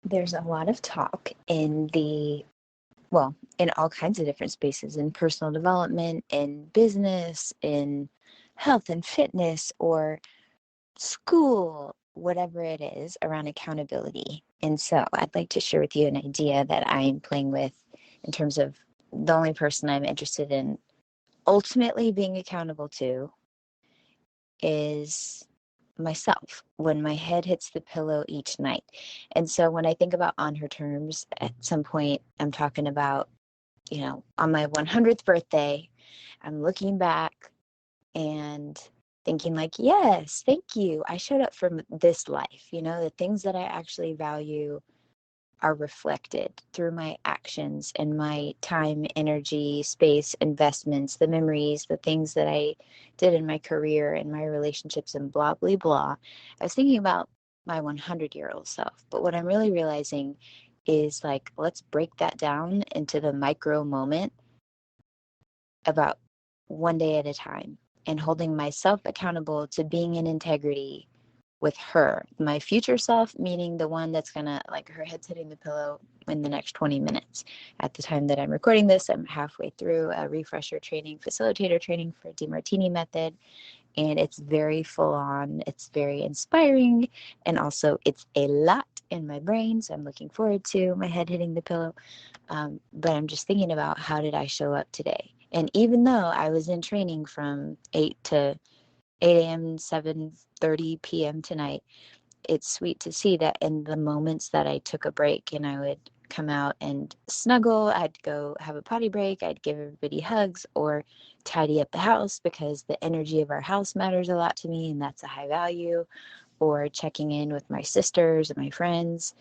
There's a lot of talk in all kinds of different spaces, in personal development, in business, in health and fitness, or school, whatever it is, around accountability. And so I'd like to share with you an idea that I'm playing with in terms of the only person I'm interested in ultimately being accountable to is myself when my head hits the pillow each night. And so when I think about on her terms, at some point, I'm talking about, on my 100th birthday, I'm looking back and thinking, like, yes, thank you. I showed up for this life. The things that I actually value are reflected through my actions and my time, energy, space, investments, the memories, the things that I did in my career and my relationships and blah, blah, blah. I was thinking about my 100-year-old self. But what I'm really realizing is, like, let's break that down into the micro moment about one day at a time and holding myself accountable to being in integrity with her, my future self, meaning the one that's gonna, like, her head's hitting the pillow in the next 20 minutes. At the time that I'm recording this, I'm halfway through a refresher training, facilitator training for DeMartini method, and it's very full on. It's very inspiring, and also it's a lot in my brain. So I'm looking forward to my head hitting the pillow. But I'm just thinking about, how did I show up today? And even though I was in training from 8 a.m., 7:30 p.m. tonight, it's sweet to see that in the moments that I took a break and I would come out and snuggle, I'd go have a potty break, I'd give everybody hugs or tidy up the house because the energy of our house matters a lot to me and that's a high value, or checking in with my sisters and my friends.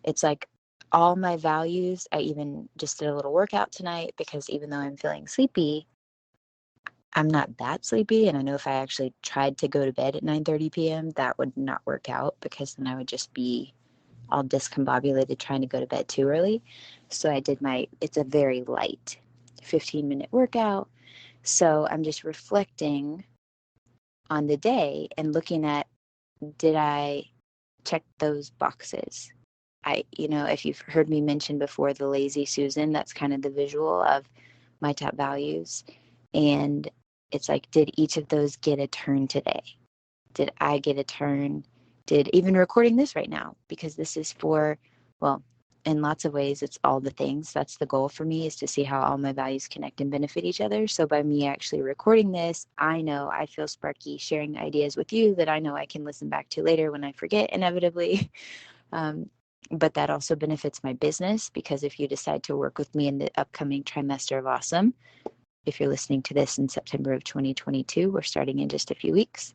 It's like all my values. I even just did a little workout tonight because even though I'm feeling sleepy, I'm not that sleepy, and I know if I actually tried to go to bed at 9:30 p.m., that would not work out because then I would just be all discombobulated trying to go to bed too early. So I did it's a very light 15-minute workout. So I'm just reflecting on the day and looking at, did I check those boxes? If you've heard me mention before the lazy Susan, that's kind of the visual of my top values. And it's like, did each of those get a turn today? Did I get a turn? Did even recording this right now, because this is for, well, in lots of ways, it's all the things. That's the goal for me, is to see how all my values connect and benefit each other. So by me actually recording this, I know I feel sparky sharing ideas with you that I know I can listen back to later when I forget, inevitably. Um, but that also benefits my business, because if you decide to work with me in the upcoming trimester of awesome, if you're listening to this in September of 2022, we're starting in just a few weeks.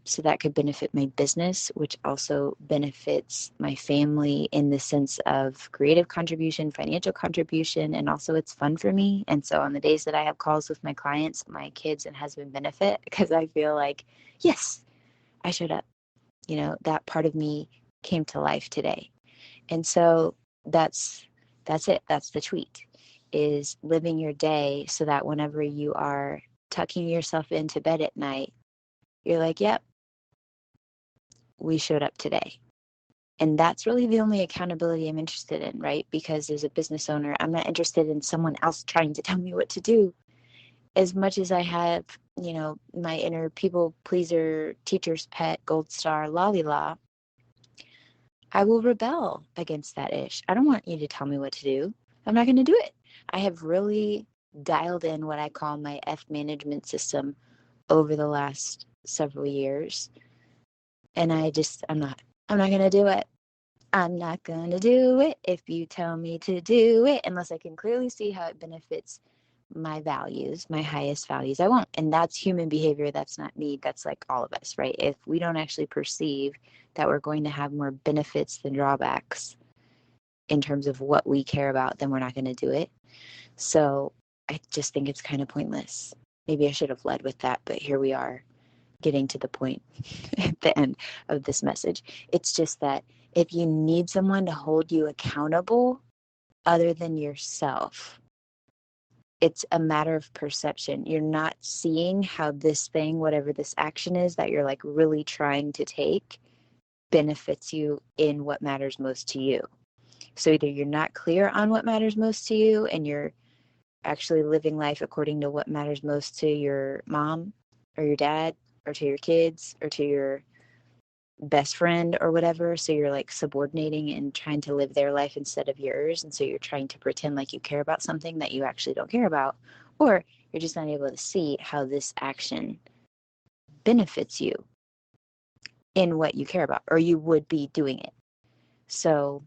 So that could benefit my business, which also benefits my family in the sense of creative contribution, financial contribution, and also it's fun for me. And so on the days that I have calls with my clients, my kids and husband benefit because I feel like, yes, I showed up. That part of me came to life today. And so that's it. That's the tweet, is living your day so that whenever you are tucking yourself into bed at night, you're like, yep, we showed up today. And that's really the only accountability I'm interested in, right? Because as a business owner, I'm not interested in someone else trying to tell me what to do. As much as I have, my inner people pleaser, teacher's pet, gold star, lolly law, I will rebel against that ish. I don't want you to tell me what to do. I'm not going to do it. I have really dialed in what I call my F management system over the last several years. And I'm not going to do it. I'm not going to do it if you tell me to do it, unless I can clearly see how it benefits my values, my highest values. I won't. And that's human behavior. That's not me. That's like all of us, right? If we don't actually perceive that we're going to have more benefits than drawbacks in terms of what we care about, then we're not going to do it. So I just think it's kind of pointless. Maybe I should have led with that, but here we are getting to the point at the end of this message. It's just that if you need someone to hold you accountable other than yourself, it's a matter of perception. You're not seeing how this thing, whatever this action is that you're like really trying to take, benefits you in what matters most to you. So either you're not clear on what matters most to you and you're actually living life according to what matters most to your mom or your dad or to your kids or to your best friend or whatever. So you're like subordinating and trying to live their life instead of yours. And so you're trying to pretend like you care about something that you actually don't care about. Or you're just not able to see how this action benefits you in what you care about, or you would be doing it. So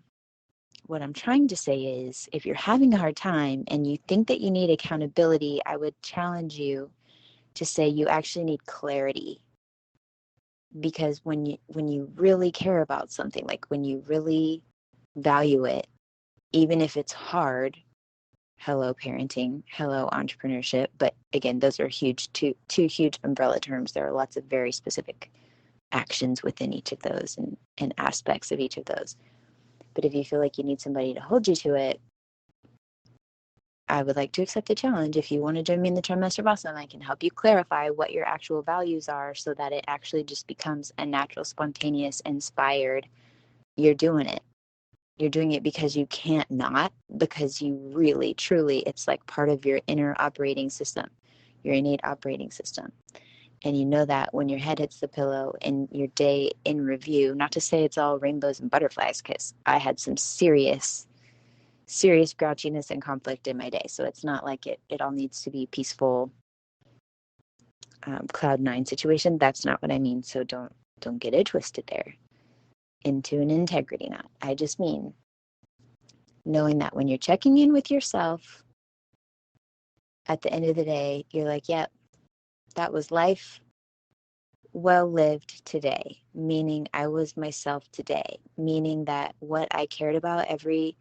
what I'm trying to say is, if you're having a hard time and you think that you need accountability, I would challenge you to say you actually need clarity. Because when you really care about something, like when you really value it, even if it's hard, hello parenting, hello entrepreneurship, but again, those are two huge umbrella terms. There are lots of very specific actions within each of those and aspects of each of those. But if you feel like you need somebody to hold you to it, I would like to accept the challenge. If you want to join me in the Trimester of Awesome, I can help you clarify what your actual values are so that it actually just becomes a natural, spontaneous, inspired. You're doing it. You're doing it because you can't not, because you really, truly, it's like part of your inner operating system, your innate operating system. And you know that when your head hits the pillow and your day in review, not to say it's all rainbows and butterflies, because I had some serious grouchiness and conflict in my day. So it's not like it all needs to be peaceful, cloud nine situation. That's not what I mean. So don't get it twisted there into an integrity knot. I just mean knowing that when you're checking in with yourself at the end of the day, you're like, yep, that was life well lived today, meaning I was myself today, meaning that what I cared about, every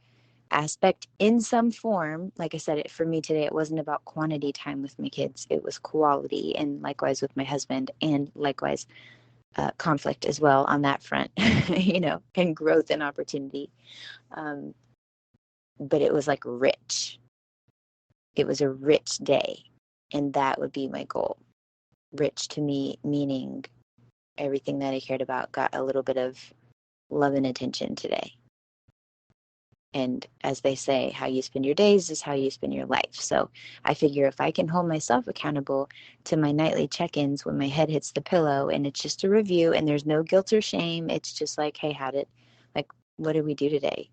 aspect in some form, like I said, for me today, it wasn't about quantity time with my kids, it was quality, and likewise with my husband, and likewise conflict as well on that front, and growth and opportunity. But it was like rich. It was a rich day, and that would be my goal. Rich to me, meaning everything that I cared about got a little bit of love and attention today. And as they say, how you spend your days is how you spend your life. So I figure if I can hold myself accountable to my nightly check-ins when my head hits the pillow, and it's just a review and there's no guilt or shame, it's just like, hey, what did we do today?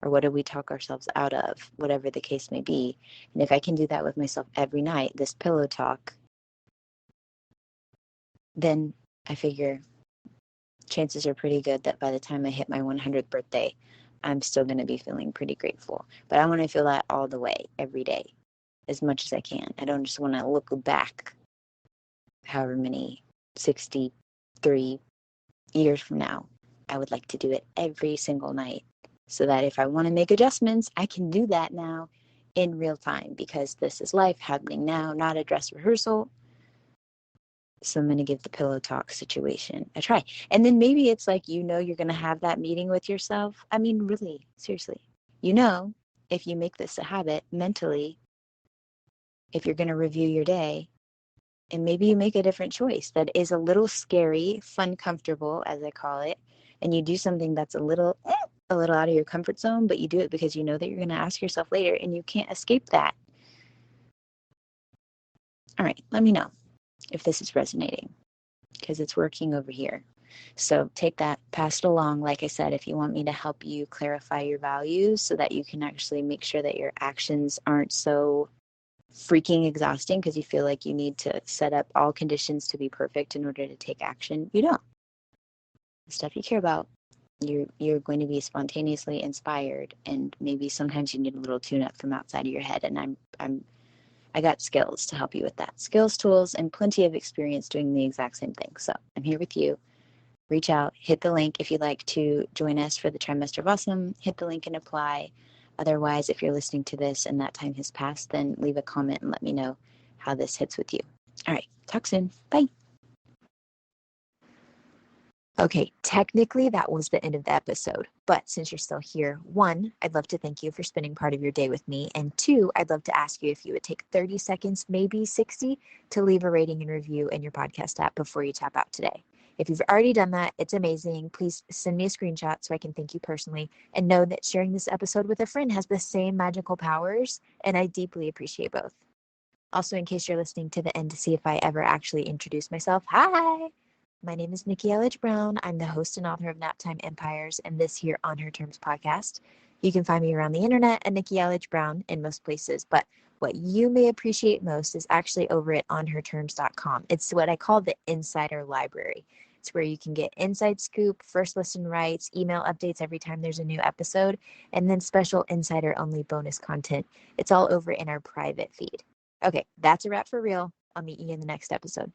Or what did we talk ourselves out of? Whatever the case may be. And if I can do that with myself every night, this pillow talk, then I figure chances are pretty good that by the time I hit my 100th birthday, I'm still going to be feeling pretty grateful. But I want to feel that all the way, every day, as much as I can. I don't just want to look back however many 63 years from now. I would like to do it every single night so that if I want to make adjustments, I can do that now in real time, because this is life happening now, not a dress rehearsal. So I'm going to give the pillow talk situation a try. And then maybe it's like, you're going to have that meeting with yourself. I mean, really, seriously, if you make this a habit mentally, if you're going to review your day, and maybe you make a different choice that is a little scary, fun, comfortable, as I call it, and you do something that's a little out of your comfort zone, but you do it because you know that you're going to ask yourself later and you can't escape that. All right, let me know if this is resonating, because it's working over here. So take that, pass it along. Like I said, if you want me to help you clarify your values so that you can actually make sure that your actions aren't so freaking exhausting because you feel like you need to set up all conditions to be perfect in order to take action, you don't. The stuff you care about, you're going to be spontaneously inspired, and maybe sometimes you need a little tune-up from outside of your head, and I got skills to help you with that. Skills, tools, and plenty of experience doing the exact same thing. So I'm here with you. Reach out, hit the link if you'd like to join us for the Trimester of Awesome. Hit the link and apply. Otherwise, if you're listening to this and that time has passed, then leave a comment and let me know how this hits with you. All right, talk soon. Bye. Okay, technically that was the end of the episode, but since you're still here, 1, I'd love to thank you for spending part of your day with me, and 2, I'd love to ask you if you would take 30 seconds, maybe 60, to leave a rating and review in your podcast app before you tap out today. If you've already done that, it's amazing. Please send me a screenshot so I can thank you personally, and know that sharing this episode with a friend has the same magical powers, and I deeply appreciate both. Also, in case you're listening to the end to see if I ever actually introduce myself, hi! My name is Nikki Elledge Brown. I'm the host and author of Naptime Empires and this here On Her Terms podcast. You can find me around the internet at Nikki Elledge Brown in most places, but what you may appreciate most is actually over at onherterms.com. It's what I call the insider library. It's where you can get inside scoop, first listen rights, email updates every time there's a new episode, and then special insider only bonus content. It's all over in our private feed. Okay, that's a wrap for real. I'll meet you in the next episode.